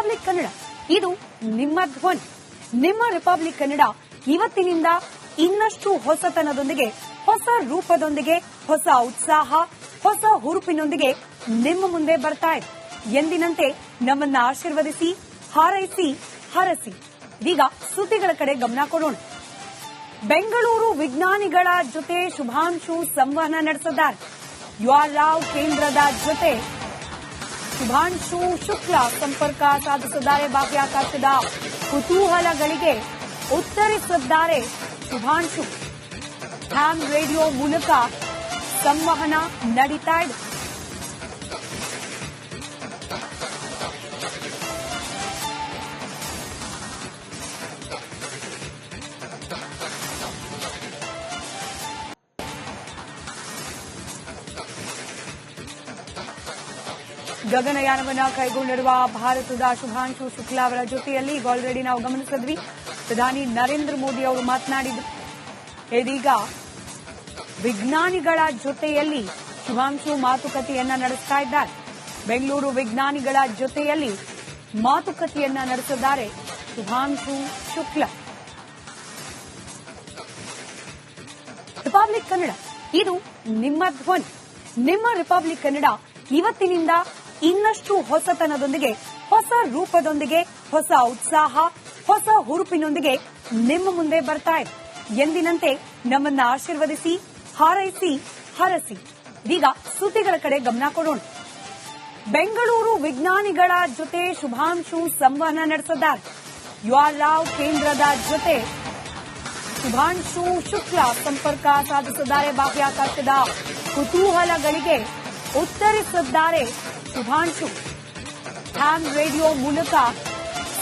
Republic Kannada, ಇದು ನಿಮ್ಮ ಧ್ವನಿ. ನಿಮ್ಮ ರಿಪಬ್ಲಿಕ್ ಕನ್ನಡ ಇವತ್ತಿನಿಂದ ಇನ್ನಷ್ಟು ಹೊಸತನದೊಂದಿಗೆ, ಹೊಸ ರೂಪದೊಂದಿಗೆ, ಹೊಸ ಉತ್ಸಾಹ, ಹೊಸ ಹುರುಪಿನೊಂದಿಗೆ ನಿಮ್ಮ ಮುಂದೆ ಬರ್ತಾ ಇದೆ. ಎಂದಿನಂತೆ ನಮ್ಮನ್ನ ಆಶೀರ್ವದಿಸಿ, ಹಾರೈಸಿ, ಹರಸಿ. ಈಗ ಸುದ್ದಿಗಳ ಕಡೆ ಗಮನ ಕೊಡೋಣ. ಬೆಂಗಳೂರು ವಿಜ್ಞಾನಿಗಳ ಜೊತೆ ಶುಭಾಂಶು ಸಂವಹನ ನಡೆಸಿದ್ದಾರೆ. ಯುಆರ್ರಾವ್ ಕೇಂದ್ರದ ಜೊತೆ ಶುಭಾಂಶು ಶುಕ್ಲಾ ಸಂಪರ್ಕ ಸಾಧಿಸಿದ್ದಾರೆ. ಬಾಹ್ಯಾಕಾಶದ ಕುತೂಹಲಗಳಿಗೆ ಉತ್ತರಿಸಿದ್ದಾರೆ ಶುಭಾಂಶು. ಹ್ಯಾಮ್ ರೇಡಿಯೋ ಮೂಲಕ ಸಂವಹನ ನಡೀತಾ ಇದೆ. ಗಗನಯಾನವನ್ನ ಕೈಗೊಂಡಿರುವ ಭಾರತದ ಶುಭಾಂಶು ಶುಕ್ಲಾ ಅವರ ಜೊತೆಯಲ್ಲಿ ಈಗ ಆಲ್ರೆಡಿ ನಾವು ಗಮನಿಸಿದ್ವಿ, ಪ್ರಧಾನಿ ನರೇಂದ್ರ ಮೋದಿ ಅವರು ಮಾತನಾಡಿದ್ರು. ಇದೀಗ ವಿಜ್ಞಾನಿಗಳ ಜೊತೆಯಲ್ಲಿ ಶುಭಾಂಶು ಮಾತುಕತೆಯನ್ನ ನಡೆಸ್ತಾ ಇದ್ದಾರೆ. ಬೆಂಗಳೂರು ವಿಜ್ಞಾನಿಗಳ ಜೊತೆಯಲ್ಲಿ ಮಾತುಕತೆಯನ್ನ ನಡೆಸಿದ್ದಾರೆ ಶುಭಾಂಶು ಶುಕ್ಲಾ. ರಿಪಬ್ಲಿಕ್ ಕನ್ನಡ, ಇದು ನಿಮ್ಮ ಧ್ವನಿ. ನಿಮ್ಮ ರಿಪಬ್ಲಿಕ್ ಕನ್ನಡ ಇವತ್ತಿನಿಂದ ಇನ್ನಷ್ಟು ಹೊಸತನದೊಂದಿಗೆ, ಹೊಸ ರೂಪದೊಂದಿಗೆ, ಹೊಸ ಉತ್ಸಾಹ, ಹೊಸ ಹುರುಪಿನೊಂದಿಗೆ ನಿಮ್ಮ ಮುಂದೆ ಬರ್ತಾ ಇದೆ. ಎಂದಿನಂತೆ ನಮ್ಮನ್ನ ಆಶೀರ್ವದಿಸಿ, ಹಾರೈಸಿ, ಹರಸಿ. ಈಗ ಸುದ್ದಿಗಳ ಕಡೆ ಗಮನ ಕೊಡೋಣ. ಬೆಂಗಳೂರು ವಿಜ್ಞಾನಿಗಳ ಜೊತೆ ಶುಭಾಂಶು ಸಂವಹನ ನಡೆಸಿದ್ದಾರೆ. ಯುಆರ್ರಾವ್ ಕೇಂದ್ರದ ಜೊತೆ ಶುಭಾಂಶು ಶುಕ್ಲಾ ಸಂಪರ್ಕ ಸಾಧಿಸಿದ್ದಾರೆ. ಬಾಹ್ಯಾಕಾಶದ ಕುತೂಹಲಗಳಿಗೆ ಉತ್ತರಿಸಿದ್ದಾರೆ ಶುಭಾಂಶು. ಹ್ಯಾಮ್ ರೇಡಿಯೋ ಮೂಲಕ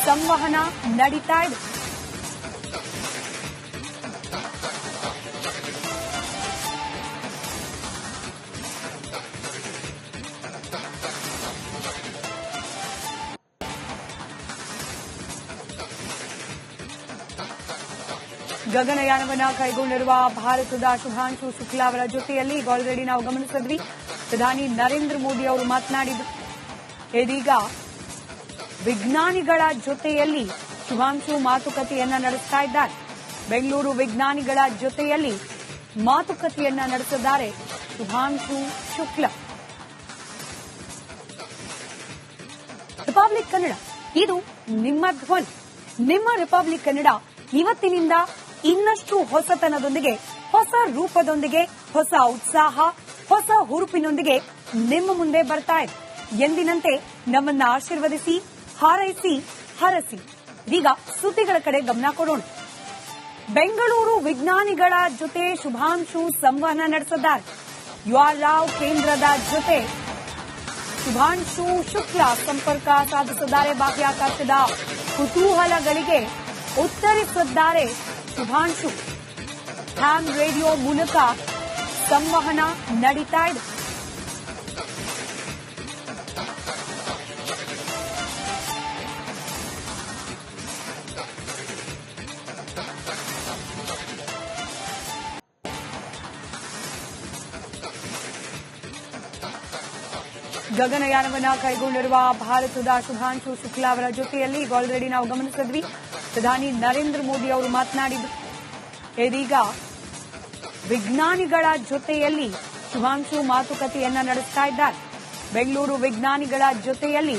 ಸಂವಹನ ನಡೀತಾ ಇದೆ. ಗಗನಯಾನವನ್ನ ಕೈಗೊಂಡಿರುವ ಭಾರತದ ಶುಭಾಂಶು ಶುಕ್ಲಾ ಅವರ ಜೊತೆಯಲ್ಲಿ ಈಗ ಆಲ್ರೆಡಿ ನಾವು ಗಮನಿಸಿದ್ವಿ, ಪ್ರಧಾನಿ ನರೇಂದ್ರ ಮೋದಿ ಅವರು ಮಾತನಾಡಿದರು. ಇದೀಗ ವಿಜ್ಞಾನಿಗಳ ಜೊತೆಯಲ್ಲಿ ಶುಭಾಂಶು ಮಾತುಕತೆಯನ್ನ ನಡೆಸ್ತಾ ಇದ್ದಾರೆ. ಬೆಂಗಳೂರು ವಿಜ್ಞಾನಿಗಳ ಜೊತೆಯಲ್ಲಿ ಮಾತುಕತೆಯನ್ನ ನಡೆಸಿದ್ದಾರೆ ಶುಭಾಂಶು ಶುಕ್ಲಾ. ರಿಪಬ್ಲಿಕ್ ಕನ್ನಡ, ಇದು ನಿಮ್ಮ ಧ್ವನಿ. ನಿಮ್ಮ ರಿಪಬ್ಲಿಕ್ ಕನ್ನಡ ಇವತ್ತಿನಿಂದ ಇನ್ನಷ್ಟು ಹೊಸತನದೊಂದಿಗೆ, ಹೊಸ ರೂಪದೊಂದಿಗೆ, ಹೊಸ ಉತ್ಸಾಹ, ಹೊಸ ಹುರುಪಿನೊಂದಿಗೆ ನಿಮ್ಮ ಮುಂದೆ ಬರ್ತಾ ಇದೆ. ಎಂದಿನಂತೆ ನಮ್ಮನ್ನ ಆಶೀರ್ವದಿಸಿ, ಹಾರೈಸಿ, ಹರಸಿ. ಈಗ ಸುದ್ದಿಗಳ ಕಡೆ ಗಮನ ಕೊಡೋಣ. ಬೆಂಗಳೂರು ವಿಜ್ಞಾನಿಗಳ ಜೊತೆ ಶುಭಾಂಶು ಸಂವಹನ ನಡೆಸಿದ್ದಾರೆ. ಯುಆರ್ರಾವ್ ಕೇಂದ್ರದ ಜೊತೆ ಶುಭಾಂಶು ಶುಕ್ಲಾ ಸಂಪರ್ಕ ಸಾಧಿಸಿದ್ದಾರೆ. ಬಾಹ್ಯಾಕಾಶದ ಕುತೂಹಲಗಳಿಗೆ ಉತ್ತರಿಸಿದ್ದಾರೆ ಶುಭಾಂಶು. ಹ್ಯಾಮ್ ರೇಡಿಯೋ ಮೂಲಕ ಸಂವಹನ ನಡೀತಾ ಇದೆ. ಗಗನಯಾನವನ್ನ ಕೈಗೊಂಡಿರುವ ಭಾರತದ ಶುಭಾಂಶು ಶುಕ್ಲಾ ಅವರ ಜೊತೆಯಲ್ಲಿ ಈಗ ಆಲ್ರೆಡಿ ನಾವು ಗಮನಿಸಿದ್ವಿ, ಪ್ರಧಾನಿ ನರೇಂದ್ರ ಮೋದಿ ಅವರು ಮಾತನಾಡಿದರು. ಇದೀಗ ವಿಜ್ಞಾನಿಗಳ ಜೊತೆಯಲ್ಲಿ ಶುಭಾಂಶು ಮಾತುಕತೆಯನ್ನ ನಡೆಸ್ತಾ ಇದ್ದಾರೆ. ಬೆಂಗಳೂರು ವಿಜ್ಞಾನಿಗಳ ಜೊತೆಯಲ್ಲಿ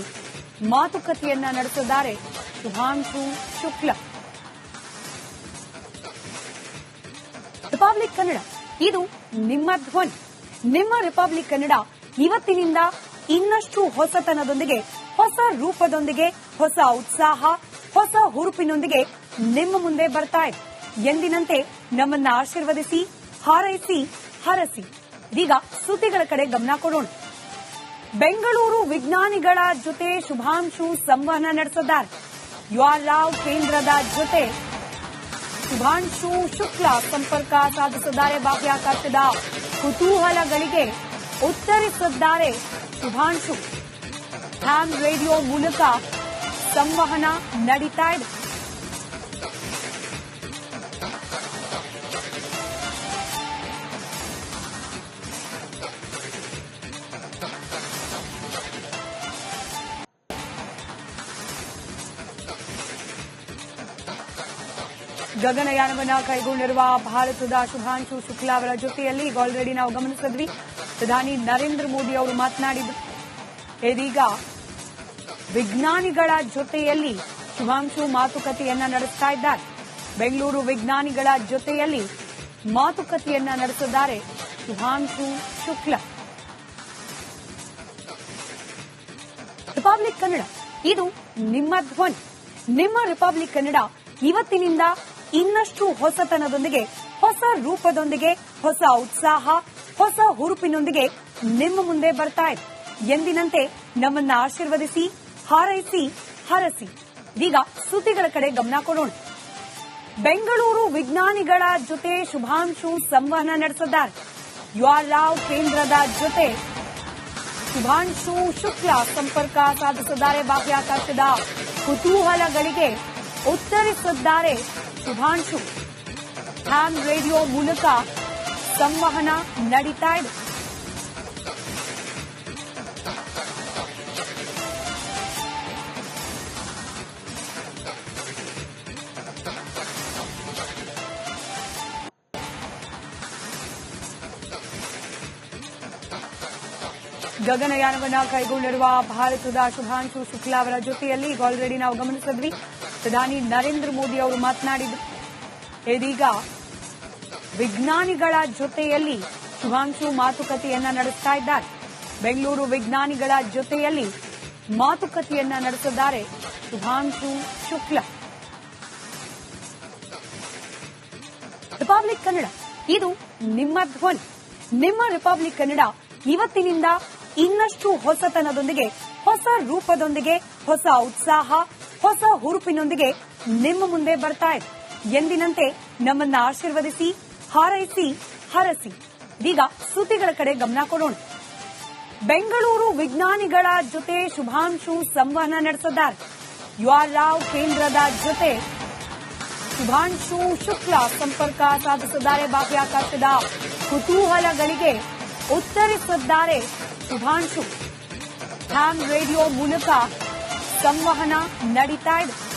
ಮಾತುಕತೆಯನ್ನ ನಡೆಸಿದ್ದಾರೆ ಶುಭಾಂಶು ಶುಕ್ಲಾ. ರಿಪಬ್ಲಿಕ್ ಕನ್ನಡ, ಇದು ನಿಮ್ಮ ಧ್ವನಿ. ನಿಮ್ಮ ರಿಪಬ್ಲಿಕ್ ಕನ್ನಡ ಇವತ್ತಿನಿಂದ ಇನ್ನಷ್ಟು ಹೊಸತನದೊಂದಿಗೆ, ಹೊಸ ರೂಪದೊಂದಿಗೆ, ಹೊಸ ಉತ್ಸಾಹ, ಹೊಸ ಹುರುಪಿನೊಂದಿಗೆ ನಿಮ್ಮ ಮುಂದೆ ಬರ್ತಾ ಇದೆ. ಎಂದಿನಂತೆ ನಮ್ಮನ್ನ ಆಶೀರ್ವದಿಸಿ, ಹಾರೈಸಿ, ಹರಸಿ. ಈಗ ಸುದ್ದಿಗಳ ಕಡೆ ಗಮನ ಕೊಡೋಣ. ಬೆಂಗಳೂರು ವಿಜ್ಞಾನಿಗಳ ಜೊತೆ ಶುಭಾಂಶು ಸಂವಹನ ನಡೆಸಿದ್ದಾರೆ. ಯುಆರ್ರಾವ್ ಕೇಂದ್ರದ ಜೊತೆ ಶುಭಾಂಶು ಶುಕ್ಲಾ ಸಂಪರ್ಕ ಸಾಧಿಸಿದ್ದಾರೆ. ಬಾಹ್ಯಾಕಾಶದ ಕುತೂಹಲಗಳಿಗೆ ಉತ್ತರಿಸಿದ್ದಾರೆ ಶುಭಾಂಶು. ಹ್ಯಾಮ್ ರೇಡಿಯೋ ಮೂಲಕ ಸಂವಹನ ನಡೀತಾ ಇದೆ. ಗಗನಯಾನವನ್ನ ಕೈಗೊಂಡಿರುವ ಭಾರತದ ಶುಭಾಂಶು ಶುಕ್ಲಾ ಅವರ ಜೊತೆಯಲ್ಲಿ ಈಗ ಆಲ್ರೆಡಿ ನಾವು ಗಮನಿಸಿದ್ವಿ. ಪ್ರಧಾನಿ ನರೇಂದ್ರ ಮೋದಿ ಅವರು ಮಾತನಾಡಿದರು. ಇದೀಗ ವಿಜ್ಞಾನಿಗಳ ಜೊತೆಯಲ್ಲಿ ಶುಭಾಂಶು ಮಾತುಕತೆಯನ್ನ ನಡೆಸ್ತಾ ಇದ್ದಾರೆ. ಬೆಂಗಳೂರು ವಿಜ್ಞಾನಿಗಳ ಜೊತೆಯಲ್ಲಿ ಮಾತುಕತೆಯನ್ನ ನಡೆಸಿದ್ದಾರೆ ಶುಭಾಂಶು ಶುಕ್ಲಾ. ರಿಪಬ್ಲಿಕ್ ಕನ್ನಡ, ಇದು ನಿಮ್ಮ ಧ್ವನಿ. ನಿಮ್ಮ ರಿಪಬ್ಲಿಕ್ ಕನ್ನಡ ಇವತ್ತಿನಿಂದ ಇನ್ನಷ್ಟು ಹೊಸತನದೊಂದಿಗೆ, ಹೊಸ ರೂಪದೊಂದಿಗೆ, ಹೊಸ ಉತ್ಸಾಹ, ಹೊಸ ಹುರುಪಿನೊಂದಿಗೆ ನಿಮ್ಮ ಮುಂದೆ ಬರ್ತಾ ಇದೆ. ಎಂದಿನಂತೆ ನಮ್ಮನ್ನ ಆಶೀರ್ವದಿಸಿ, ಹಾರೈಸಿ, ಹರಸಿ. ಈಗ ಸುದ್ದಿಗಳ ಕಡೆ ಗಮನ ಕೊಡೋಣ. ಬೆಂಗಳೂರು ವಿಜ್ಞಾನಿಗಳ ಜೊತೆ ಶುಭಾಂಶು ಸಂವಹನ ನಡೆಸಿದ್ದಾರೆ. ಯುಆರ್ರಾವ್ ಕೇಂದ್ರದ ಜೊತೆ ಶುಭಾಂಶು ಶುಕ್ಲಾ ಸಂಪರ್ಕ ಸಾಧಿಸಿದ್ದಾರೆ. ಬಾಹ್ಯಾಕಾಶದ ಕುತೂಹಲಗಳಿಗೆ ಉತ್ತರಿಸಿದ್ದಾರೆ ಶುಭಾಂಶು. ಹ್ಯಾಮ್ ರೇಡಿಯೋ ಮೂಲಕ ಸಂವಹನ ನಡೀತಾ ಇದೆ. ಗಗನಯಾನವನ್ನ ಕೈಗೊಂಡಿರುವ ಭಾರತದ ಶುಭಾಂಶು ಶುಕ್ಲಾ ಅವರ ಜೊತೆಯಲ್ಲಿ ಈಗ ಆಲ್ರೆಡಿ ನಾವು ಗಮನಿಸಿದ್ವಿ. ಪ್ರಧಾನಿ ನರೇಂದ್ರ ಮೋದಿ ಅವರು ಮಾತನಾಡಿದರು. ಇದೀಗ ವಿಜ್ಞಾನಿಗಳ ಜೊತೆಯಲ್ಲಿ ಶುಭಾಂಶು ಮಾತುಕತೆಯನ್ನ ನಡೆಸ್ತಾ ಇದ್ದಾರೆ. ಬೆಂಗಳೂರು ವಿಜ್ಞಾನಿಗಳ ಜೊತೆಯಲ್ಲಿ ಮಾತುಕತೆಯನ್ನ ನಡೆಸಿದ್ದಾರೆ ಶುಭಾಂಶು ಶುಕ್ಲಾ. ರಿಪಬ್ಲಿಕ್ ಕನ್ನಡ, ಇದು ನಿಮ್ಮ ಧ್ವನಿ. ನಿಮ್ಮ ರಿಪಬ್ಲಿಕ್ ಕನ್ನಡ ಇವತ್ತಿನಿಂದ ಇನ್ನಷ್ಟು ಹೊಸತನದೊಂದಿಗೆ, ಹೊಸ ರೂಪದೊಂದಿಗೆ, ಹೊಸ ಉತ್ಸಾಹ, ಹೊಸ ಹುರುಪಿನೊಂದಿಗೆ ನಿಮ್ಮ ಮುಂದೆ ಬರ್ತಾ ಇದೆ. ಎಂದಿನಂತೆ ನಮ್ಮನ್ನ ಆಶೀರ್ವದಿಸಿ, ಹಾರೈಸಿ, ಹರಸಿ. ಈಗ ಸುದ್ದಿಗಳ ಕಡೆ ಗಮನ ಕೊಡೋಣ. ಬೆಂಗಳೂರು ವಿಜ್ಞಾನಿಗಳ ಜೊತೆ ಶುಭಾಂಶು ಸಂವಹನ ನಡೆಸಿದ್ದಾರೆ. ಯುಆರ್ರಾವ್ ಕೇಂದ್ರದ ಜೊತೆ ಶುಭಾಂಶು ಶುಕ್ಲಾ ಸಂಪರ್ಕ ಸಾಧಿಸಿದ್ದಾರೆ. ಬಾಹ್ಯಾಕಾಶದ ಕುತೂಹಲಗಳಿಗೆ ಉತ್ತರಿಸಿದ್ದಾರೆ ಶುಭಾಂಶು. ಹ್ಯಾಮ್ ರೇಡಿಯೋ ಮೂಲಕ ಸಂವಹನ ನಡೀತಾ ಇದೆ.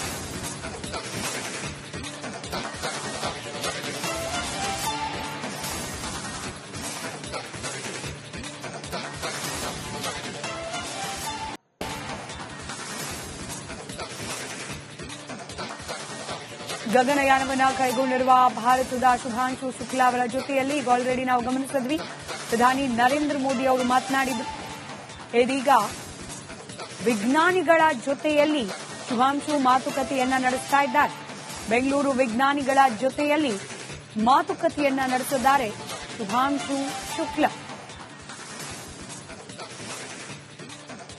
ಗಗನಯಾನವನ್ನ ಕೈಗೊಂಡಿರುವ ಭಾರತದ ಶುಭಾಂಶು ಶುಕ್ಲಾ ಅವರ ಜೊತೆಯಲ್ಲಿ ಈಗ ಆಲ್ರೆಡಿ ನಾವು ಗಮನಿಸಿದ್ವಿ. ಪ್ರಧಾನಿ ನರೇಂದ್ರ ಮೋದಿ ಅವರು ಮಾತನಾಡಿದರು. ಇದೀಗ ವಿಜ್ಞಾನಿಗಳ ಜೊತೆಯಲ್ಲಿ ಶುಭಾಂಶು ಮಾತುಕತೆಯನ್ನ ನಡೆಸ್ತಾ ಇದ್ದಾರೆ. ಬೆಂಗಳೂರು ವಿಜ್ಞಾನಿಗಳ ಜೊತೆಯಲ್ಲಿ ಮಾತುಕತೆಯನ್ನ ನಡೆಸಿದ್ದಾರೆ ಶುಭಾಂಶು ಶುಕ್ಲಾ.